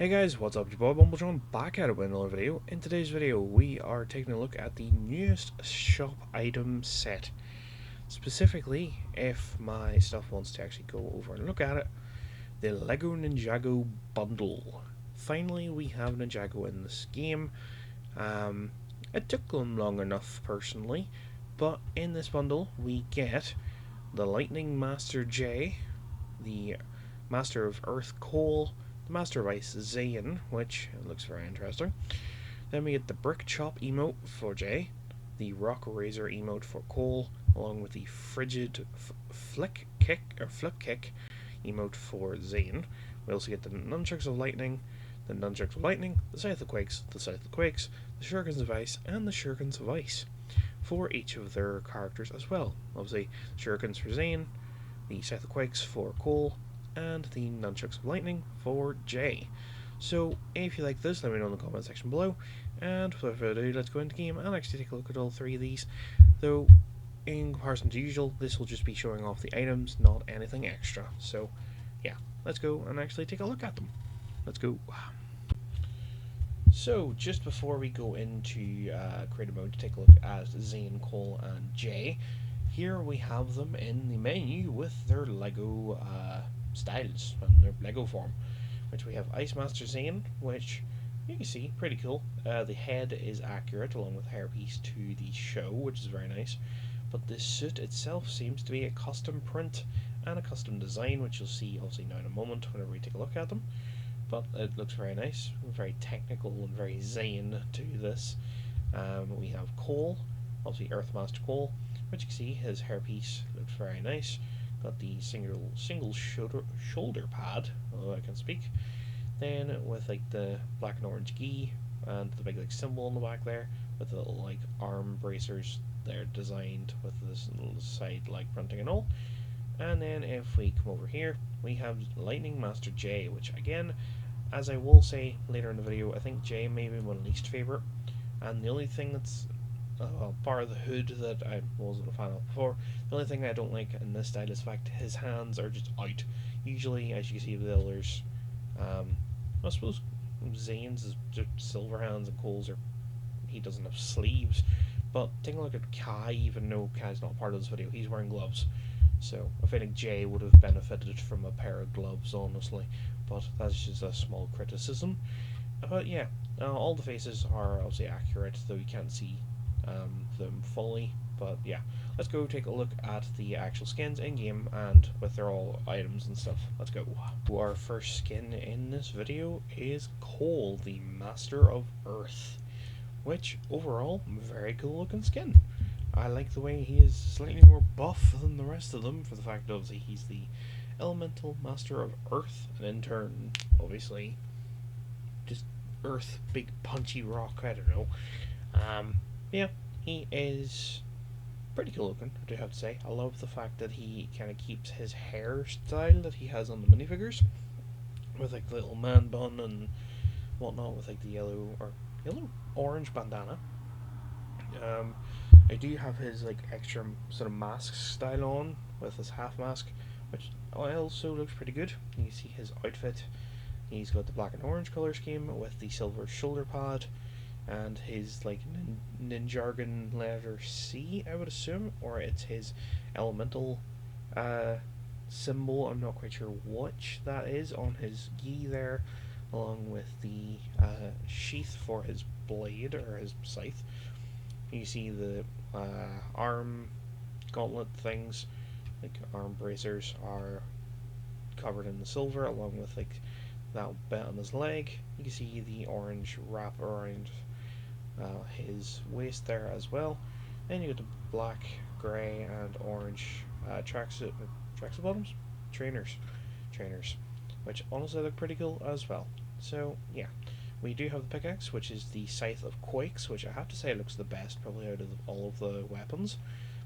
Hey guys, what's up? It's your boy Bumbletron back at it with another video. In today's video, we are taking a look at the newest shop item set. Specifically, if my stuff wants to actually go over and look at it, the Lego Ninjago bundle. Finally, we have Ninjago in this game. Um, it took them long enough, personally, but in this bundle, we get the Lightning Master J, the Master of Earth Cole, the Master of Ice Zayn, which looks very interesting. Then we get the Brick Chop emote for Jay, the Rock Razor emote for Cole, along with the Frigid Flip Kick emote for Zayn. We also get the Nunchucks of Lightning, the Scythe of Quakes, the Scythe of Quakes, the Shurikens of Ice, and the Shurikens of Ice for each of their characters as well. Obviously, Shurikens for Zayn, the Scythe of Quakes for Cole, and the Nunchucks of Lightning for Jay. So, if you like this, let me know in the comment section below. And without further ado, let's go into the game and actually take a look at all three of these. Though, in comparison to usual, this will just be showing off the items, not anything extra. So, yeah, let's go and actually take a look at them. Let's go. So, just before we go into creative mode to take a look at Zayn, Cole, and Jay, here we have them in the menu with their Lego styles and their Lego form, which we have Ice Master Zayn, which you can see pretty cool. The head is accurate along with hairpiece to the show, which is very nice. But the suit itself seems to be a custom print and a custom design, which you'll see obviously now in a moment whenever we take a look at them. But it looks very nice, very technical and very Zayn to this. We have Cole, obviously Earth Master Cole, which you can see his hairpiece looks very nice. Got the single shoulder pad, although I can speak. Then with like the black and orange gi and the big like symbol on the back there, with the little like arm bracers they're designed with this little side like printing and all. And then if we come over here, we have Lightning Master J, which again, as I will say later in the video, I think J may be my least favourite. And the only thing that's bar the hood that I wasn't a fan of before, the only thing I don't like in this style is the fact his hands are just out. Usually, as you can see with the others, I suppose Zayn's is just silver hands and Cole's he doesn't have sleeves. But taking a look at Kai, even though Kai's not part of this video, he's wearing gloves. So I think Jay would have benefited from a pair of gloves, honestly. But that's just a small criticism. But yeah, all the faces are obviously accurate, though you can't see them fully. But yeah, let's go take a look at the actual skins in game and with their all items and stuff. Let's go. Our first skin in this video is Cole, the Master of Earth, which overall very cool looking skin. I like the way he is slightly more buff than the rest of them, for the fact obviously he's the Elemental Master of Earth, and in turn obviously just Earth, big punchy rock. I don't know. Yeah, he is pretty cool looking, I do have to say. I love the fact that he kind of keeps his hairstyle that he has on the minifigures, with like the little man bun and whatnot, with like the yellow orange bandana. I do have his like extra sort of mask style on with his half mask, which also looks pretty good. You can see his outfit. He's got the black and orange color scheme with the silver shoulder pad and his like Ninjago letter C, I would assume, or it's his elemental symbol. I'm not quite sure which that is on his gi there, along with the sheath for his blade or his scythe. You see the arm gauntlet things, like arm bracers, are covered in the silver, along with like that bit on his leg. You can see the orange wrap around his waist there as well. Then you get the black, grey, and orange tracksuit bottoms, trainers, which honestly look pretty cool as well. So yeah, we do have the pickaxe, which is the Scythe of Quakes, which I have to say looks the best probably out of all of the weapons,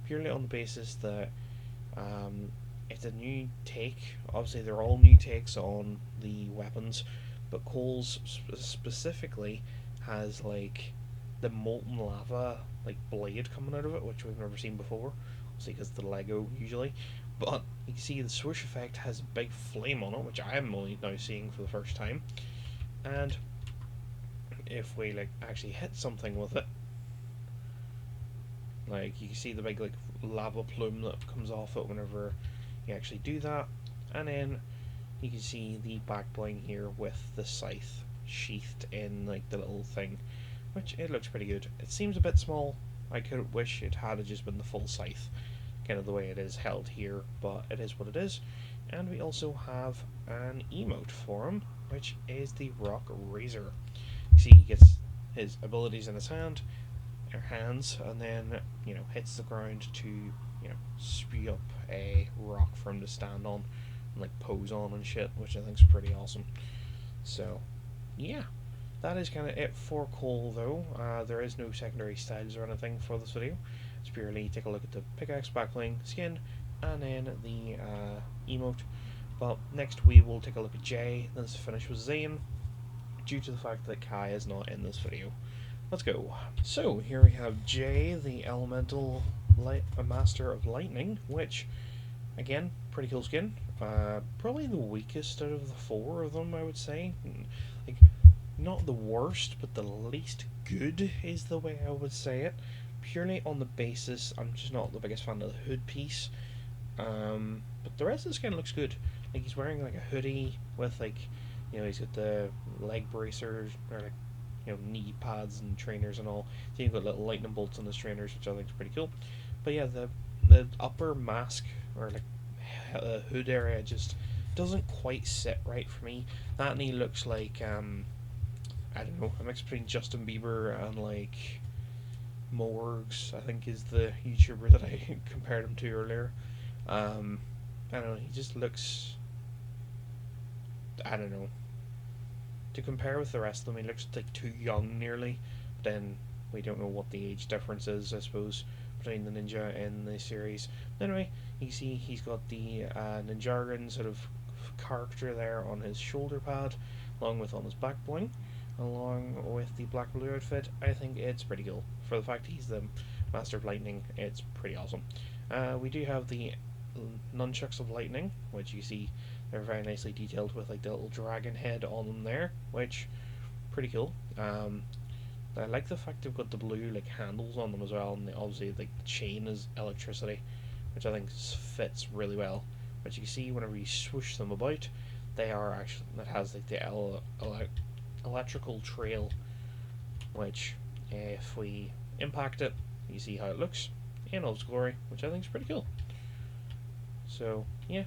purely on the basis that it's a new take. Obviously, they're all new takes on the weapons, but Cole's specifically has like the molten lava like blade coming out of it, which we've never seen before. Obviously, because the Lego usually. But you can see the swoosh effect has a big flame on it, which I am only now seeing for the first time. And if we like actually hit something with it, like you can see the big like lava plume that comes off it whenever you actually do that, and then you can see the back bling here with the scythe sheathed in like the little thing, which it looks pretty good. It seems a bit small. I could wish it had just been the full scythe, kind of the way it is held here, but it is what it is. And we also have an emote for him, which is the Rock Razor. You see, he gets his abilities in his hands, and then hits the ground to spew up a rock for him to stand on and like pose on and shit, which I think is pretty awesome. So yeah, that is kind of it for Cole though. There is no secondary styles or anything for this video. It's purely take a look at the pickaxe, backbling, skin, and then the emote. But next we will take a look at Jay, then finish with Zane, due to the fact that Kai is not in this video. Let's go. So here we have Jay, the elemental master of lightning, which again, pretty cool skin. Probably the weakest out of the four of them, I would say. Like, not the worst, but the least good is the way I would say it. Purely on the basis, I'm just not the biggest fan of the hood piece. But the rest of the skin looks good. Like, he's wearing like a hoodie with like, he's got the leg bracers, or like, knee pads and trainers and all. So you've got little lightning bolts on his trainers, which I think is pretty cool. But yeah, the upper mask, or like hood area, just doesn't quite sit right for me. That and he looks like I don't know, a mix between Justin Bieber and like Morgs, I think is the YouTuber that I compared him to earlier. I don't know, he just looks, I don't know, to compare with the rest of them, he looks like too young nearly. But then we don't know what the age difference is, I suppose, between the ninja in the series. But anyway, you see he's got the Ninjago sort of character there on his shoulder pad, along with on his back bling, along with the black blue outfit. I think it's pretty cool. For the fact he's the Master of Lightning, it's pretty awesome. We do have the nunchucks of lightning, which you see they're very nicely detailed with like the little dragon head on them there, which pretty cool. I like the fact they've got the blue like handles on them as well, and obviously like the chain is electricity, which I think fits really well. But you can see whenever you swoosh them about, they are actually, that has like the electrical trail, which if we impact it, you see how it looks in all its glory, which I think is pretty cool. So yeah,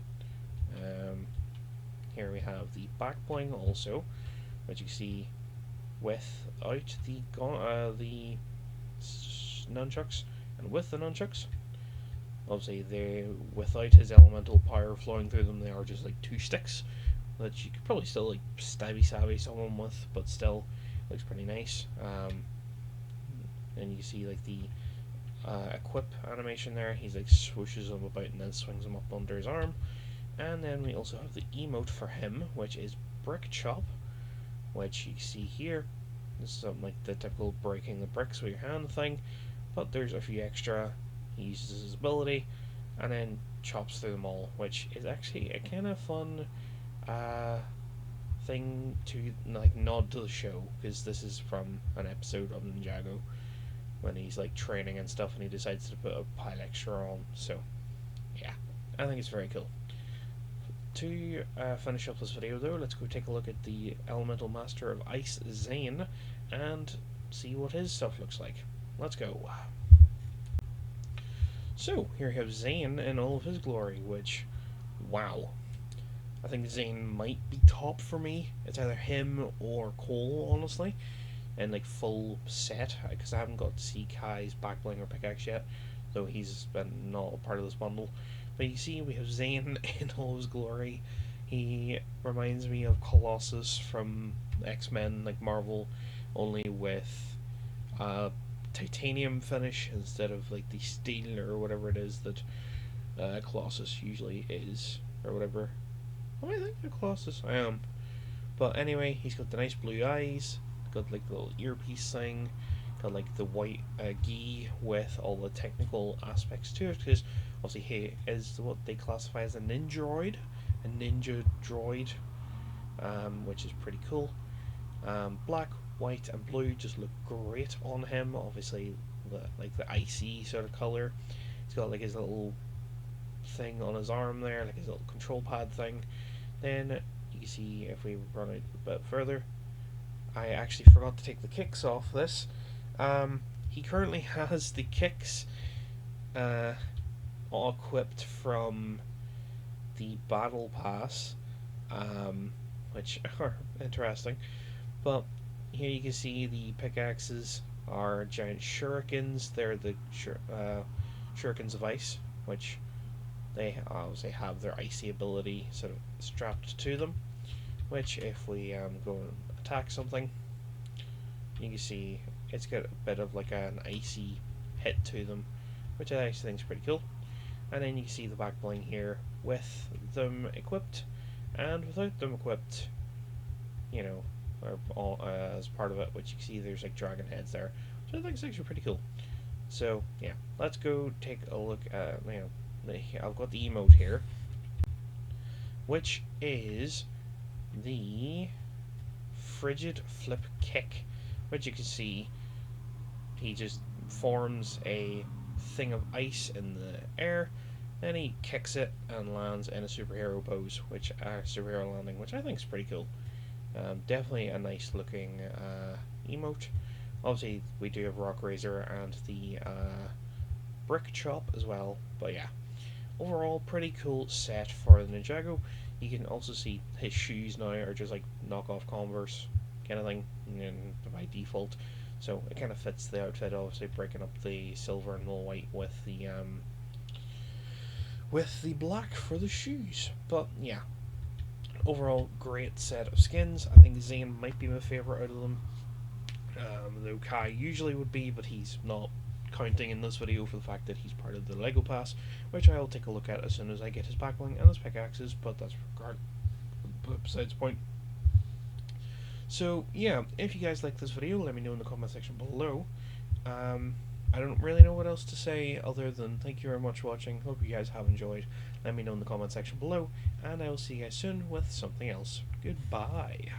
here we have the back bling also, which you see without the nunchucks, and with the nunchucks. Obviously, they without his elemental power flowing through them, they are just like two sticks that you could probably still like stabby someone with, but still looks pretty nice. And you see like the equip animation there. He's like swooshes them about and then swings them up under his arm. And then we also have the emote for him, which is Brick Chop, which you see here. This is something like the typical breaking the bricks with your hand thing, but there's a few extra. He uses his ability and then chops through them all, which is actually a kind of fun thing to like nod to the show, because this is from an episode of Ninjago when he's like training and stuff, and he decides to put a pile extra on. So yeah, I think it's very cool. To finish up this video though, let's go take a look at the Elemental Master of Ice, Zane, and see what his stuff looks like. Let's go. So, here we have Zane in all of his glory, which, wow. I think Zane might be top for me. It's either him or Cole, honestly, and like full set, because I haven't got to see Kai's backbling or pickaxe yet, though he's been not a part of this bundle. But you see, we have Zane in all his glory. He reminds me of Colossus from X-Men, like Marvel, only with titanium finish instead of like the steel or whatever it is that Colossus usually is, or whatever. Am I thinking of Colossus? I am. But anyway, he's got the nice blue eyes, got like the little earpiece thing, got like the white gi with all the technical aspects to it, because obviously he is what they classify as a ninja droid, which is pretty cool. Black, white, and blue just look great on him. Obviously, the icy sort of color. He's got like his little thing on his arm there, like his little control pad thing. Then you can see if we run it a bit further, I actually forgot to take the kicks off this. He currently has the kicks uh, all equipped from the battle pass, which are interesting. But here you can see the pickaxes are giant shurikens. They're the shurikens of ice, which they obviously have their icy ability sort of strapped to them. Which, if we go and attack something, you can see it's got a bit of like an icy hit to them, which I actually think is pretty cool. And then you can see the back bling here with them equipped and without them equipped, you know, or all, as part of it, which you can see there's like dragon heads there, which I think is actually pretty cool. So yeah, let's go take a look at, I've got the emote here, which is the frigid flip kick, which you can see he just forms a thing of ice in the air, then he kicks it and lands in a superhero pose, which superhero landing, which I think is pretty cool. Definitely a nice looking emote. Obviously, we do have Rock Razor and the Brick Chop as well, but yeah, overall pretty cool set for the Ninjago. You can also see his shoes now are just like knockoff Converse kind of thing by default, so it kind of fits the outfit. Obviously, breaking up the silver and the white with the black for the shoes. But yeah, overall great set of skins. I think Zane might be my favorite out of them. Though Kai usually would be, but he's not counting in this video for the fact that he's part of the Lego Pass, which I'll take a look at as soon as I get his backbling and his pickaxes, but that's besides the point. So yeah, if you guys like this video, let me know in the comment section below. I don't really know what else to say other than thank you very much for watching. Hope you guys have enjoyed. Let me know in the comment section below, and I will see you guys soon with something else. Goodbye.